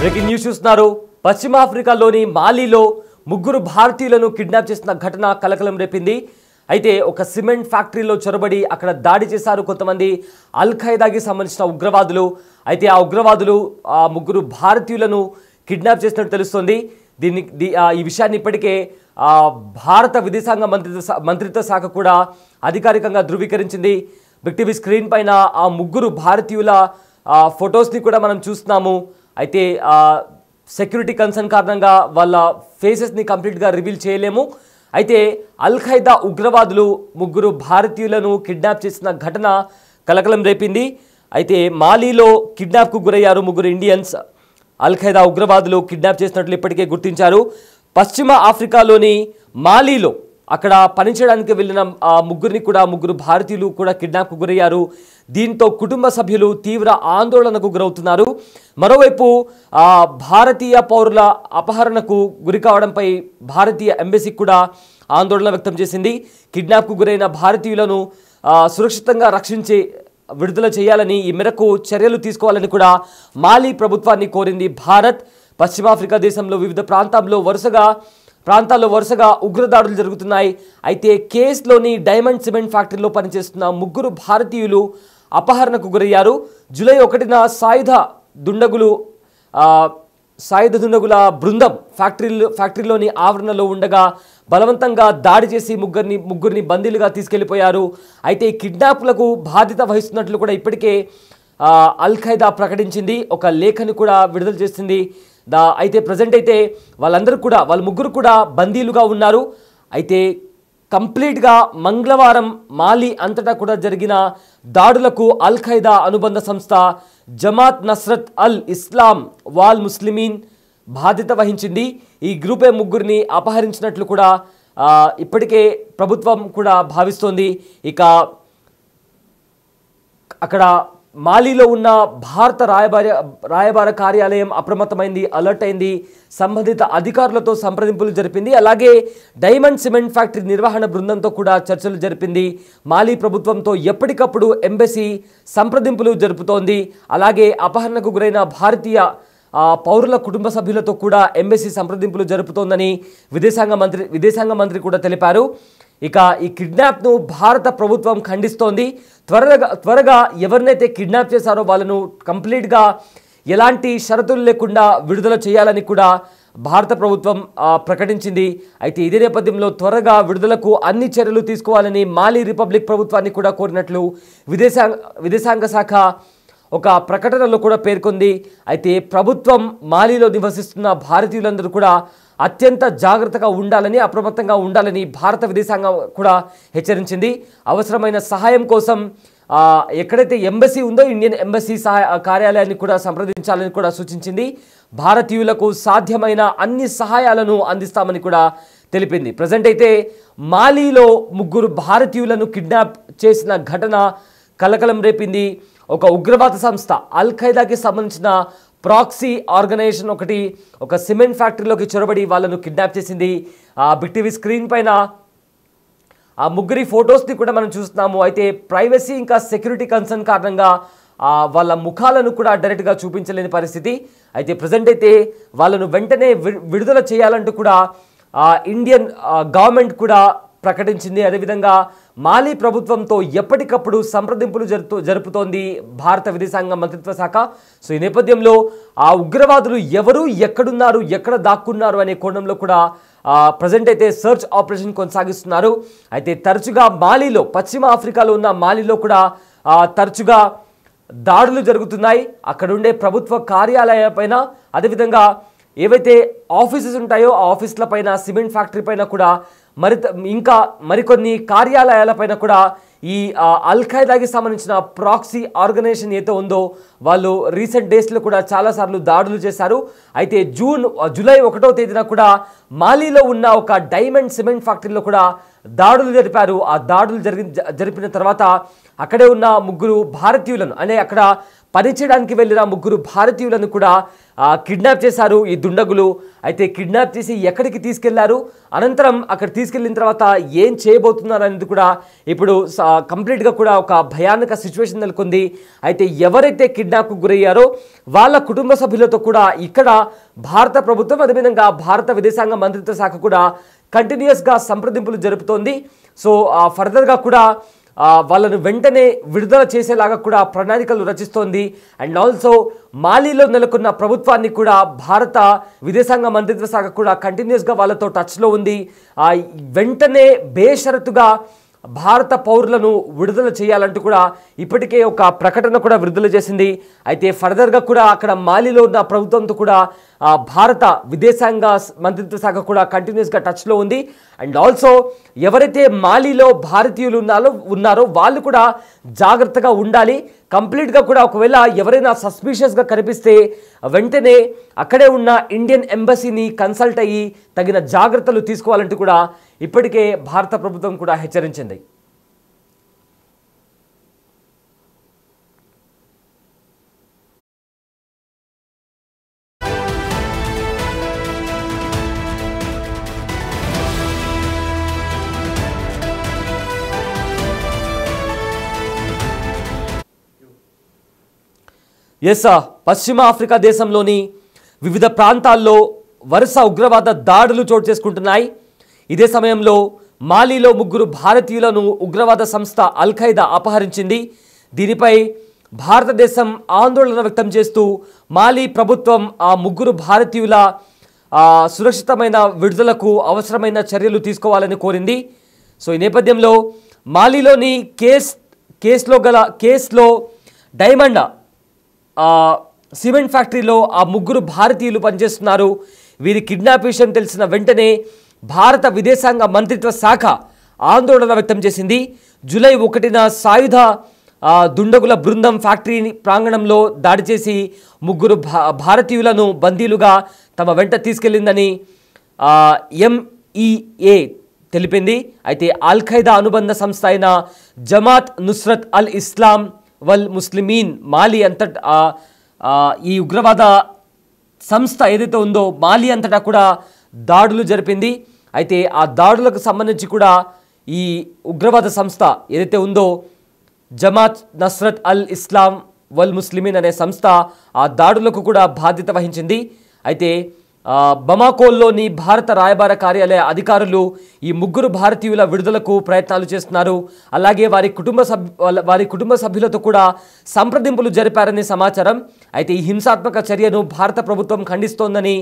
Breaking news చూస్తున్నారు. పశ్చిమ ఆఫ్రికాలోని మాలీలో ముగ్గురు భారతీయులను కిడ్నాప్ చేసిన ఘటన కలకలం రేపింది. అయితే ఒక సిమెంట్ ఫ్యాక్టరీలో చొరబడి అక్కడ దాడి చేశారు కొంతమంది అల్ ఖైదాకి సంబంధించిన ఉగ్రవాదులు. అయితే ఆ ఉగ్రవాదులు ఆ ముగ్గురు భారతీయులను కిడ్నాప్ చేసినట్టు తెలుస్తోంది. ఈ విషయాన్ని ఇప్పటికే భారత విదేశాంగ మంత్రిత్వ శాఖ కూడా అధికారికంగా ధృవీకరించింది. బిగ్ టీవీ స్క్రీన్ పైన ఆ ముగ్గురు భారతీయుల ఫొటోస్ని కూడా మనం చూస్తున్నాము. అయితే సెక్యూరిటీ కన్సర్న్ కారణంగా వాళ్ళ ఫేసెస్ని కంప్లీట్గా రివీల్ చేయలేము. అయితే అల్ ఖైదా ఉగ్రవాదులు ముగ్గురు భారతీయులను కిడ్నాప్ చేసిన ఘటన కలకలం రేపింది. అయితే మాలీలో కిడ్నాప్కు గురయ్యారు ముగ్గురు ఇండియన్స్. అల్ ఖైదా ఉగ్రవాదులు కిడ్నాప్ చేసినట్లు ఇప్పటికే గుర్తించారు. పశ్చిమ ఆఫ్రికాలోని మాలీలో అక్కడ పనిచేయడానికి వెళ్ళిన ముగ్గురు భారతీయులు కూడా కిడ్నాప్కు గురయ్యారు. దీంతో కుటుంబ సభ్యులు తీవ్ర ఆందోళనకు గురవుతున్నారు. మరోవైపు భారతీయ పౌరుల అపహరణకు గురి కావడంపై భారతీయ ఎంబసీ కూడా ఆందోళన వ్యక్తం చేసింది. కిడ్నాప్కు గురైన భారతీయులను సురక్షితంగా రక్షించి విడుదల చేయాలని, ఈ మేరకు చర్యలు తీసుకోవాలని కూడా మాలీ ప్రభుత్వాన్ని కోరింది భారత్. పశ్చిమాఫ్రికా దేశంలో వివిధ ప్రాంతాల్లో వరుసగా ఉగ్రదాడులు జరుగుతున్నాయి. అయితే కేస్లోని డైమండ్ సిమెంట్ ఫ్యాక్టరీలో పనిచేస్తున్న ముగ్గురు భారతీయులు అపహరణకు గురయ్యారు. జూలై 1న సాయుధ దుండగుల బృందం ఫ్యాక్టరీలోని ఆవరణలో ఉండగా బలవంతంగా దాడి చేసి ముగ్గురిని బందీలుగా తీసుకెళ్లిపోయారు. అయితే కిడ్నాప్లకు బాధ్యత వహిస్తున్నట్లు కూడా ఇప్పటికే అల్ ఖైదా ప్రకటించింది. ఒక లేఖను కూడా విడుదల చేసింది. అయితే ప్రజెంట్ అయితే వాళ్ళ ముగ్గురు కూడా బందీలుగా ఉన్నారు. అయితే కంప్లీట్గా మంగళవారం మాలీ అంతటా కూడా జరిగిన దాడులకు అల్ ఖైదా అనుబంధ సంస్థ జమాత్ నస్రత్ అల్ ఇస్లాం వాల్ ముస్లిమీన్ బాధ్యత వహించింది. ఈ గ్రూపే ముగ్గురిని అపహరించినట్లు కూడా ఇప్పటికే ప్రభుత్వం కూడా భావిస్తోంది. ఇక అక్కడ మాలీలో ఉన్న భారత రాయబార కార్యాలయం అప్రమత్తమైంది, అలర్ట్ అయింది, సంబంధిత అధికారులతో సంప్రదింపులు జరిపింది. అలాగే డైమండ్ సిమెంట్ ఫ్యాక్టరీ నిర్వహణ బృందంతో కూడా చర్చలు జరిపింది. మాలీ ప్రభుత్వంతో ఎప్పటికప్పుడు ఎంబసీ సంప్రదింపులు జరుపుతోంది. అలాగే అపహరణకు గురైన భారతీయ పౌరుల కుటుంబ సభ్యులతో కూడా ఎంబసీ సంప్రదింపులు జరుపుతోందని విదేశాంగ మంత్రి కూడా తెలిపారు. ఇక ఈ కిడ్నాప్ను భారత ప్రభుత్వం ఖండిస్తోంది. త్వరగా ఎవరినైతే కిడ్నాప్ చేశారో వాళ్ళను కంప్లీట్గా ఎలాంటి షరతులు లేకుండా విడుదల చేయాలని కూడా భారత ప్రభుత్వం ప్రకటించింది. అయితే ఇదే నేపథ్యంలో త్వరగా విడుదలకు అన్ని చర్యలు తీసుకోవాలని మాలీ రిపబ్లిక్ ప్రభుత్వాన్ని కూడా కోరినట్లు విదేశాంగ శాఖ ఒక ప్రకటనలో కూడా పేర్కొంది. అయితే ప్రభుత్వం మాలీలో నివసిస్తున్న భారతీయులందరూ కూడా అత్యంత జాగ్రత్తగా ఉండాలని, అప్రమత్తంగా ఉండాలని భారత విదేశాంగం కూడా హెచ్చరించింది. అవసరమైన సహాయం కోసం ఎక్కడైతే ఎంబసీ ఉందో ఇండియన్ ఎంబసీ కార్యాలయాన్ని కూడా సంప్రదించాలని కూడా సూచించింది. భారతీయులకు సాధ్యమైన అన్ని సహాయాలను అందిస్తామని కూడా తెలిపింది. ప్రజెంట్ అయితే మాలీలో ముగ్గురు భారతీయులను కిడ్నాప్ చేసిన ఘటన కలకలం రేపింది. ఒక ఉగ్రవాద సంస్థ అల్ ఖైదాకి సంబంధించిన ప్రాక్సీ ఆర్గనైజేషన్ ఒక సిమెంట్ ఫ్యాక్టరీలోకి చొరబడి వాళ్ళను కిడ్నాప్ చేసింది. బిగ్ టీవీ స్క్రీన్ పైన ఆ ముగ్గురి ఫొటోస్ని కూడా మనం చూస్తున్నాము. అయితే ప్రైవసీ ఇంకా సెక్యూరిటీ కన్సర్న్ కారణంగా వాళ్ళ ముఖాలను కూడా డైరెక్ట్గా చూపించలేని పరిస్థితి. అయితే ప్రజెంట్ అయితే వాళ్ళను వెంటనే విడుదల చేయాలంటూ కూడా ఇండియన్ గవర్నమెంట్ కూడా ప్రకటించింది. అదేవిధంగా మాలీ ప్రభుత్వంతో ఎప్పటికప్పుడు సంప్రదింపులు జరుపుతోంది భారత విదేశాంగ మంత్రిత్వ శాఖ. సో ఈ నేపథ్యంలో ఆ ఉగ్రవాదులు ఎవరు, ఎక్కడున్నారు, ఎక్కడ దాక్కున్నారు అనే కోణంలో కూడా ప్రజెంట్ అయితే సర్చ్ ఆపరేషన్ కొనసాగిస్తున్నారు. అయితే తరచుగా మాలీలో, పశ్చిమ ఆఫ్రికాలో ఉన్న మాలీలో కూడా తరచుగా దాడులు జరుగుతున్నాయి. అక్కడుండే ప్రభుత్వ కార్యాలయాలపైన, అదేవిధంగా ఏవైతే ఆఫీసెస్ ఉంటాయో ఆ ఆఫీసుల పైన, సిమెంట్ ఫ్యాక్టరీ పైన కూడా ఇంకా మరికొన్ని కార్యాలయాలపైన కూడా ఈ అల్ ఖైదాకి సంబంధించిన ప్రాక్సీ ఆర్గనైజేషన్ ఏదో ఉందో వాళ్ళు రీసెంట్ డేస్లో కూడా చాలాసార్లు దాడులు చేశారు. అయితే జూలై 1వ తేదీన కూడా మాలీలో ఉన్న ఒక డైమండ్ సిమెంట్ ఫ్యాక్టరీలో కూడా దాడులు జరిపారు. ఆ దాడులు జరిపిన తర్వాత అక్కడే ఉన్న ముగ్గురు భారతీయులను, అంటే అక్కడ పనిచేయడానికి వెళ్ళిన ముగ్గురు భారతీయులను కూడా కిడ్నాప్ చేశారు ఈ దుండగులు. అయితే కిడ్నాప్ చేసి ఎక్కడికి తీసుకెళ్లారు, అనంతరం అక్కడ తీసుకెళ్లిన తర్వాత ఏం చేయబోతున్నారు అనేది కూడా ఇప్పుడు కంప్లీట్గా కూడా ఒక భయానక సిచ్యువేషన్ నెలకొంది. అయితే ఎవరైతే కిడ్నాప్కు గురయ్యారో వాళ్ళ కుటుంబ సభ్యులతో కూడా ఇక్కడ భారత ప్రభుత్వం, అదేవిధంగా భారత విదేశాంగ మంత్రిత్వ శాఖ కూడా కంటిన్యూస్గా సంప్రదింపులు జరుపుతోంది. సో ఫర్దర్గా కూడా వాళ్ళను వెంటనే విడుదల చేసేలాగా కూడా ప్రణాళికలు రచిస్తోంది. అండ్ ఆల్సో మాలీలో నెలకొన్న ప్రభుత్వాన్ని కూడా భారత విదేశాంగ మంత్రిత్వ శాఖ కూడా కంటిన్యూస్గా వాళ్ళతో టచ్లో ఉంది. వెంటనే బేషరతుగా భారత పౌరులను విడుదల చేయాలంటూ కూడా ఇప్పటికే ఒక ప్రకటన కూడా విడుదల చేసింది. అయితే ఫర్దర్గా కూడా అక్కడ మాలీలో ఉన్న ప్రభుత్వంతో కూడా భారత విదేశాంగ మంత్రిత్వ శాఖ కూడా కంటిన్యూస్గా టచ్లో ఉంది. అండ్ ఆల్సో ఎవరైతే మాలీలో భారతీయులు ఉన్నారో వాళ్ళు కూడా జాగ్రత్తగా ఉండాలి. కంప్లీట్గా కూడా ఒకవేళ ఎవరైనా సస్పీషియస్గా కనిపిస్తే వెంటనే అక్కడే ఉన్న ఇండియన్ ఎంబసీని కన్సల్ట్ అయ్యి తగిన జాగ్రత్తలు తీసుకోవాలంటూ కూడా ఇప్పటికే భారత ప్రభుత్వం కూడా హెచ్చరించింది. పశ్చిమ ఆఫ్రికా దేశంలోని వివిధ ప్రాంతాల్లో వరుస ఉగ్రవాద దాడులు చోటు చేసుకుంటున్నాయి. ఇదే సమయంలో మాలీలో ముగ్గురు భారతీయులను ఉగ్రవాద సంస్థ అల్-ఖైదా అపహరించింది. దీనిపై భారతదేశం ఆందోళన వ్యక్తం చేస్తూ మాలీ ప్రభుత్వం ఆ ముగ్గురు భారతీయుల సురక్షితమైన విడుదలకు అవసరమైన చర్యలు తీసుకోవాలని కోరింది. సో ఈ నేపథ్యంలో మాలీలోని కేస్లో డైమండ్ సిమెంట్ ఫ్యాక్టరీలో ఆ ముగ్గురు భారతీయులు పనిచేస్తున్నారు. వీరి కిడ్నాప్ విషయం తెలిసిన వెంటనే భారత విదేశాంగ మంత్రిత్వ శాఖ ఆందోళన వ్యక్తం చేసింది. జూలై 1న సాయుధ దుండగుల బృందం ఫ్యాక్టరీ ప్రాంగణంలో దాడి చేసి ముగ్గురు భారతీయులను బందీలుగా తమ వెంట తీసుకెళ్లిందని ఎంఈఏ తెలిపింది. అయితే అల్-ఖైదా అనుబంధ సంస్థ అయిన జమాత్ నుస్రత్ అల్ ఇస్లాం వల్ ముస్లిమీన్ మాలీ అంతటా ఈ ఉగ్రవాద సంస్థ ఏదైతే ఉందో మాలీ అంతటా కూడా దాడులు జరిపింది. అయితే ఆ దాడులకు సంబంధించి కూడా ఈ ఉగ్రవాద సంస్థ ఏదైతే ఉందో జమాత్ నస్రత్ అల్ ఇస్లాం వల్ ముస్లిమీన్ అనే సంస్థ ఆ దాడులకు కూడా బాధ్యత వహించింది. అయితే బమాకోల్లోని భారత రాయబార కార్యాలయ అధికారులు ఈ ముగ్గురు భారతీయుల విడుదలకు ప్రయత్నాలు చేస్తున్నారు. అలాగే వారి కుటుంబ సభ్యులతో కూడా సంప్రదింపులు జరిపారని సమాచారం. అయితే ఈ హింసాత్మక చర్యను భారత ప్రభుత్వం ఖండిస్తోందని,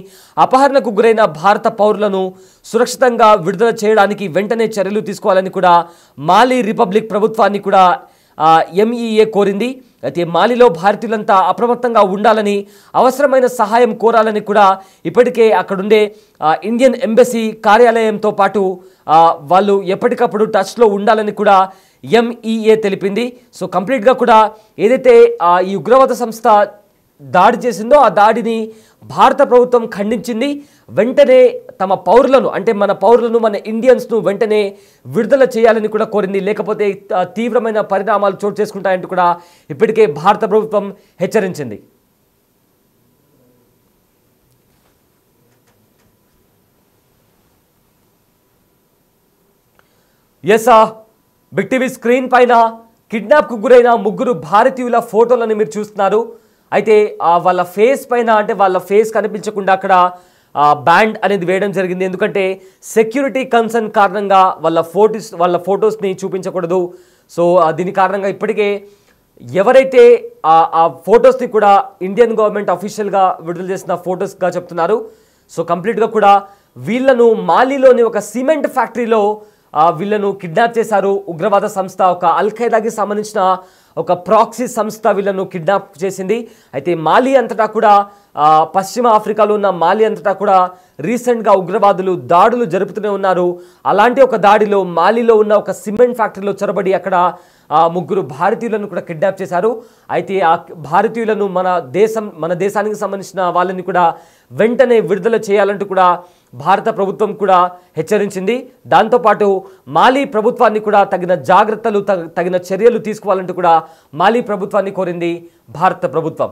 అపహరణకు గురైన భారత పౌరులను సురక్షితంగా విడుదల చేయడానికి వెంటనే చర్యలు తీసుకోవాలని కూడా మాలీ రిపబ్లిక్ ప్రభుత్వాన్ని కూడా ఎంఈఏ కోరింది. అయితే మాలీలో భారతీయులంతా అప్రమత్తంగా ఉండాలని, అవసరమైన సహాయం కోరాలని కూడా ఇప్పటికే అక్కడుండే ఇండియన్ ఎంబసీ కార్యాలయంతో పాటు వాళ్ళు ఎప్పటికప్పుడు టచ్లో ఉండాలని కూడా ఎంఈఏ తెలిపింది. సో కంప్లీట్గా కూడా ఏదైతే ఈ ఉగ్రవాద సంస్థ దాడి చేసిందో ఆ దాడిని భారత ప్రభుత్వం ఖండించింది. వెంటనే తమ పౌరులను, అంటే మన పౌరులను, మన ఇండియన్స్ను వెంటనే విడుదల చేయాలని కూడా కోరింది. లేకపోతే తీవ్రమైన పరిణామాలు చోటు చేసుకుంటాయంటూ కూడా ఇప్పటికే భారత ప్రభుత్వం హెచ్చరించింది. బిగ్ టీవీ స్క్రీన్ పైన కిడ్నాప్కు గురైన ముగ్గురు భారతీయుల ఫోటోలను మీరు చూస్తున్నారు. అయితే వాళ్ళ ఫేస్ పైన, అంటే వాళ్ళ ఫేస్ కనిపించకుండా అక్కడ బ్యాండ్ అనేది వేయడం జరిగింది. ఎందుకంటే సెక్యూరిటీ కన్సర్న్ కారణంగా వాళ్ళ ఫొటోస్ని చూపించకూడదు. సో దీని కారణంగా ఇప్పటికే ఎవరైతే ఆ ఫొటోస్ని కూడా ఇండియన్ గవర్నమెంట్ అఫీషియల్గా విడుదల చేసిన ఫొటోస్గా చెప్తున్నారు. సో కంప్లీట్గా కూడా వీళ్ళను మాలీలోని ఒక సిమెంట్ ఫ్యాక్టరీలో వీళ్ళను కిడ్నాప్ చేశారు. ఉగ్రవాద సంస్థ, ఒక అల్-ఖైదాకి సంబంధించిన ఒక ప్రాక్సీ సంస్థ వీళ్ళను కిడ్నాప్ చేసింది. అయితే మాలీ అంతటా కూడా, పశ్చిమ ఆఫ్రికాలో ఉన్న మాలీ అంతటా కూడా రీసెంట్గా ఉగ్రవాదులు దాడులు జరుపుతూనే ఉన్నారు. అలాంటి ఒక దాడిలో మాలీలో ఉన్న ఒక సిమెంట్ ఫ్యాక్టరీలో చొరబడి అక్కడ ముగ్గురు భారతీయులను కూడా కిడ్నాప్ చేశారు. అయితే ఆ భారతీయులను మన దేశానికి సంబంధించిన వాళ్ళని కూడా వెంటనే విడుదల చేయాలంటూ కూడా భారత ప్రభుత్వం కూడా హెచ్చరించింది. దాంతోపాటు మాలీ ప్రభుత్వాన్ని కూడా తగిన జాగ్రత్తలు, తగిన చర్యలు తీసుకోవాలంటూ కూడా మాలి ప్రభుత్వాన్ని కోరింది భారత ప్రభుత్వం.